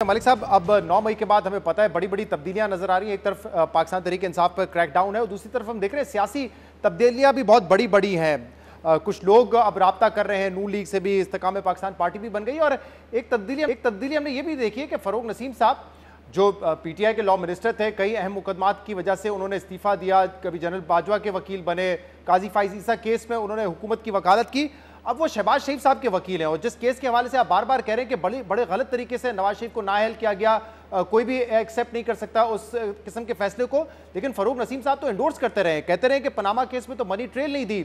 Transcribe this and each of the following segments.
मलिक साहब, अब 9 मई के बाद हमें पता है बड़ी बड़ी तब्दीलियां नजर आ रही हैं। एक तरफ पाकिस्तान तहरीक-ए-इंसाफ पर क्रैकडाउन है और दूसरी तरफ हम देख रहे हैं सियासी तब्दीलियां भी बहुत बड़ी बड़ी हैं। कुछ लोग अब राब्ता कर रहे हैं, नून लीग से भी इस्तेकाम पाकिस्तान पार्टी भी बन गई। और एक तब्दीली हमने ये भी देखी है कि फरूक नसीम साहब जो पीटीआई के लॉ मिनिस्टर थे, कई अहम मुकदमात की वजह से उन्होंने इस्तीफा दिया, कभी जनरल बाजवा के वकील बने, काजी फाइज ईसा केस में उन्होंने हुकूमत की वकालत की, अब वो शहबाज शरीफ साहब के वकील हैं। और जिस केस के हवाले से आप बार बार कह रहे हैं कि बड़े गलत तरीके से नवाज शरीफ को नाअहल किया गया, कोई भी एक्सेप्ट नहीं कर सकता उस किस्म के फैसले को, लेकिन फरूक नसीम साहब तो एंडोर्स करते रहे, कहते रहे कि पनामा केस में तो मनी ट्रेल नहीं दी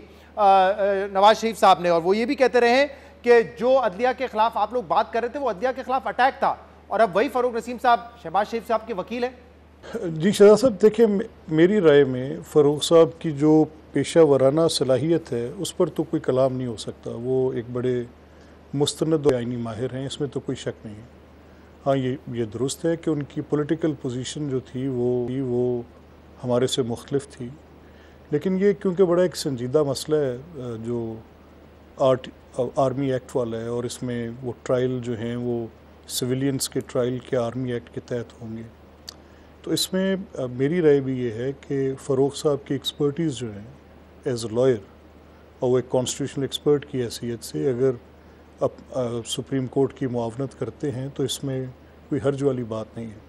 नवाज शरीफ साहब ने। और वो ये भी कहते रहे कि जो अदलिया के खिलाफ आप लोग बात कर रहे थे वो अदलिया के खिलाफ अटैक था, और अब वही फरूक नसीम साहब शहबाज शरीफ साहब के वकील हैं। जी शहजाद साहब, देखिए मेरी राय में फ़रूक साहब की जो पेशा वराना सलाहियत है उस पर तो कोई कलाम नहीं हो सकता। वो एक बड़े मुस्तनद आइनी माहिर हैं, इसमें तो कोई शक नहीं है। हाँ, ये दुरुस्त है कि उनकी पॉलिटिकल पोजीशन जो थी वो हमारे से मुख्तलिफ थी, लेकिन ये क्योंकि बड़ा एक संजीदा मसला है जो आर्मी एक्ट वाला है, और इसमें वो ट्रायल जो हैं वो सिविलियंस के ट्रायल के आर्मी एक्ट के तहत होंगे, तो इसमें मेरी राय भी ये है कि फ़रूक साहब की एक्सपर्टीज़ जो है एज अ लॉयर और वो एक कॉन्स्टिट्यूशनल एक्सपर्ट की हैसियत से अगर अब सुप्रीम कोर्ट की मुआवनत करते हैं तो इसमें कोई हर्ज वाली बात नहीं है।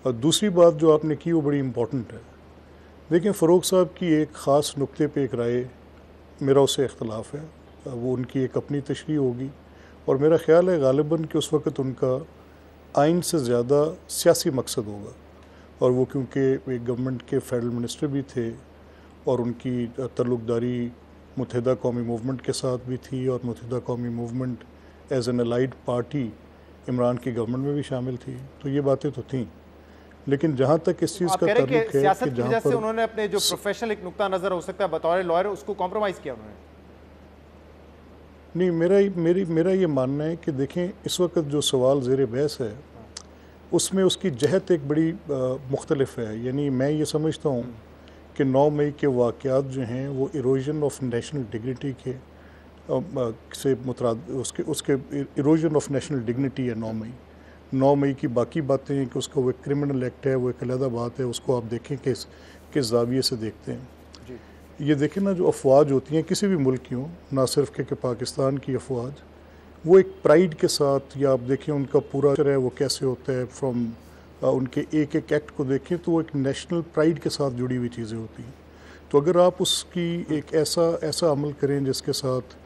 और दूसरी बात जो आपने की वो बड़ी इम्पॉर्टेंट है। देखिए, फ़रूक साहब की एक ख़ास नुक्ते पे एक राय मेरा उससे इख्तलाफ है, वो उनकी एक अपनी तशरीह होगी, और मेरा ख़्याल है गालिबन कि उस वक़्त उनका आइन से ज़्यादा सियासी मकसद होगा, और वो क्योंकि एक गवर्नमेंट के फेडरल मिनिस्टर भी थे और उनकी तल्लुक़दारी मुत्तहिदा कौमी मूवमेंट के साथ भी थी, और Muttahida Qaumi movement as an allied party Imran की गवर्नमेंट में भी शामिल थी, तो ये बातें तो थीं। लेकिन जहाँ तक इस चीज़ का ताल्लुक है कि जहाँ पर उन्होंने अपने जो प्रोफेशनल एक नुक्ता नज़र हो सकता है बतौर लॉयर, उसको कॉम्प्रोमाइज़ किया उन्होंने। नहीं, मेरा ये मानना है कि देखें, इस वक्त जो सवाल ज़ेर बहस है उसमें उसकी जहत एक बड़ी मुख्तलिफ है। यानी मैं ये समझता हूँ कि 9 मई के वाक़यात जो हैं वो इरोजन ऑफ नेशनल डिग्निटी के से उसके इरोजन ऑफ नेशनल डिग्निटी है 9 मई की बाकी बातें हैं कि उसका वो एक क्रिमिनल एक्ट है, वो एक अलग बात है, उसको आप देखें किस जाविये से देखते हैं। ये देखें ना, जो अफवाज होती हैं किसी भी मुल्क की हों, ना सिर्फ कि पाकिस्तान की अफवाज, वो एक प्राइड के साथ, या आप देखें उनका पूरा है वो कैसे होता है फ्रॉम उनके एक एक एक्ट को देखें तो वो एक नेशनल प्राइड के साथ जुड़ी हुई चीज़ें होती हैं। तो अगर आप उसकी एक ऐसा अमल करें जिसके साथ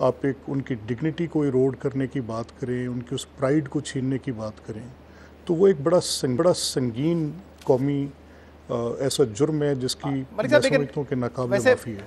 आप एक उनकी डिग्निटी को इरोड करने की बात करें, उनकी उस प्राइड को छीनने की बात करें, तो वो एक बड़ा संगीन कौमी ऐसा जुर्म है जिसकी मैं समझता हूँ कि नाकाबिल माफ़ी है।